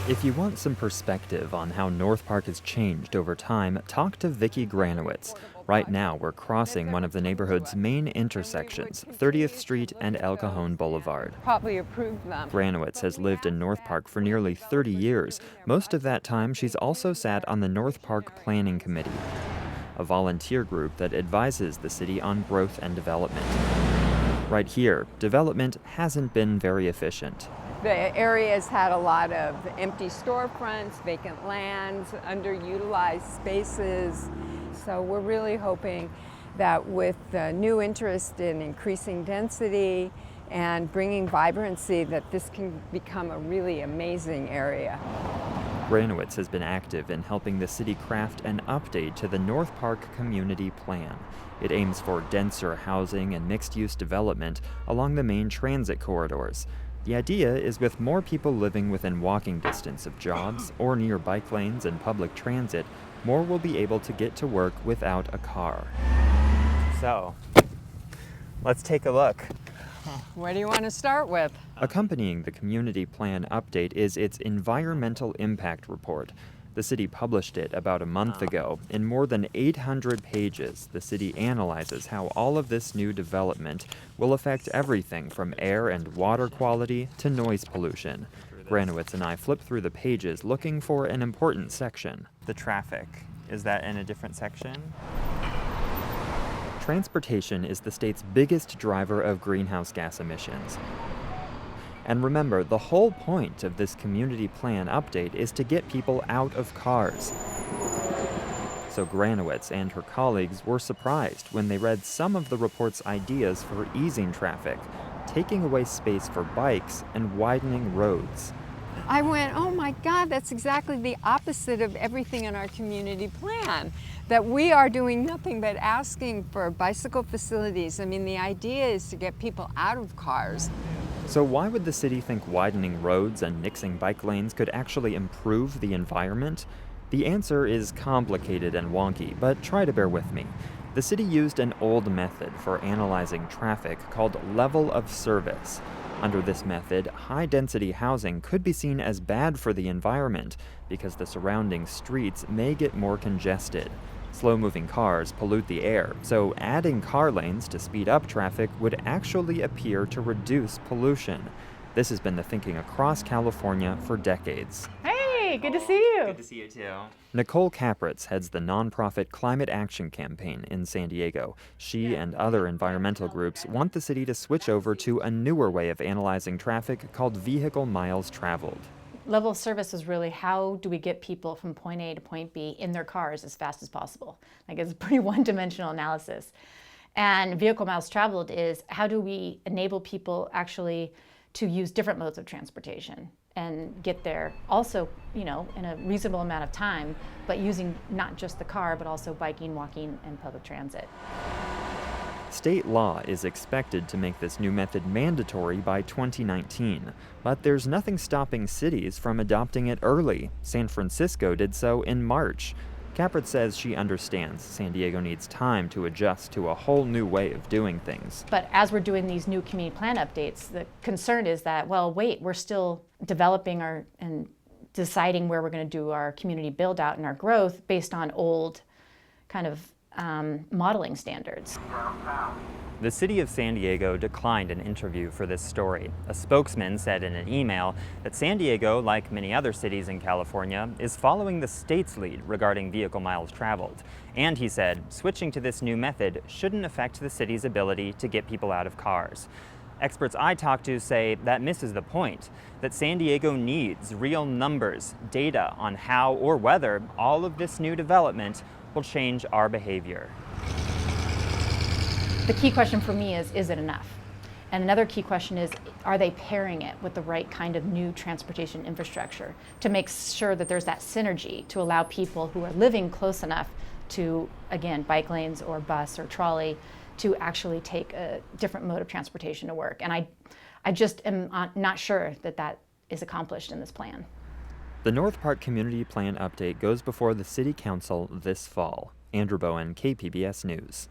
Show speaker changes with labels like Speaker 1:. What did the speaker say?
Speaker 1: If you want some perspective on how North Park has changed over time, talk to Vicki Granowitz. Right now, we're crossing one of the neighborhood's main intersections, 30th Street and El Cajon Boulevard.
Speaker 2: Probably approved them.
Speaker 1: Granowitz has lived in North Park for nearly 30 years. Most of that time, she's also sat on the North Park Planning Committee, a volunteer group that advises the city on growth and development. Right here, development hasn't been very efficient.
Speaker 2: The area's had a lot of empty storefronts, vacant lands, underutilized spaces. So we're really hoping that with the new interest in increasing density and bringing vibrancy, that this can become a really amazing area.
Speaker 1: Granowitz has been active in helping the city craft an update to the North Park Community Plan. It aims for denser housing and mixed-use development along the main transit corridors. The idea is with more people living within walking distance of jobs or near bike lanes and public transit, more will be able to get to work without a car. So, let's take a look.
Speaker 2: What do you want to start with?
Speaker 1: Accompanying the community plan update is its environmental impact report. The city published it about a month ago. In more than 800 pages, the city analyzes how all of this new development will affect everything from air and water quality to noise pollution. Granowitz and I flipped through the pages looking for an important section. The traffic. Is that in a different section? Transportation is the state's biggest driver of greenhouse gas emissions. And remember, the whole point of this community plan update is to get people out of cars. So Granowitz and her colleagues were surprised when they read some of the report's ideas for easing traffic, taking away space for bikes and widening roads.
Speaker 2: I went, oh my God, that's exactly the opposite of everything in our community plan. That we are doing nothing but asking for bicycle facilities. I mean, the idea is to get people out of cars.
Speaker 1: So why would the city think widening roads and nixing bike lanes could actually improve the environment? The answer is complicated and wonky, but try to bear with me. The city used an old method for analyzing traffic called level of service. Under this method, high-density housing could be seen as bad for the environment because the surrounding streets may get more congested. Slow-moving cars pollute the air, so adding car lanes to speed up traffic would actually appear to reduce pollution. This has been the thinking across California for decades.
Speaker 3: Hey, good to see you.
Speaker 1: Good to see you too. Nicole Capritz heads the nonprofit Climate Action Campaign in San Diego. She and other environmental groups want the city to switch over to a newer way of analyzing traffic called vehicle miles traveled.
Speaker 3: Level of service is really how do we get people from point A to point B in their cars as fast as possible. Like, it's a pretty one-dimensional analysis. And vehicle miles traveled is how do we enable people actually to use different modes of transportation and get there also, in a reasonable amount of time, but using not just the car, but also biking, walking, and public transit.
Speaker 1: State law is expected to make this new method mandatory by 2019, but there's nothing stopping cities from adopting it early. San Francisco did so in March. Capritz says she understands San Diego needs time to adjust to a whole new way of doing things.
Speaker 3: But as we're doing these new community plan updates, the concern is that, well, wait, we're still developing and deciding where we're going to do our community build out and our growth based on old kind of modeling standards.
Speaker 1: The city of San Diego declined an interview for this story. A spokesman said in an email that San Diego, like many other cities in California, is following the state's lead regarding vehicle miles traveled. And he said, switching to this new method shouldn't affect the city's ability to get people out of cars. Experts I talked to say that misses the point, that San Diego needs real numbers, data on how or whether all of this new development will change our behavior.
Speaker 3: The key question for me is it enough? And another key question is, are they pairing it with the right kind of new transportation infrastructure to make sure that there's that synergy to allow people who are living close enough to, again, bike lanes or bus or trolley to actually take a different mode of transportation to work. And I just am not sure that that is accomplished in this plan.
Speaker 1: The North Park Community Plan update goes before the City Council this fall. Andrew Bowen, KPBS News.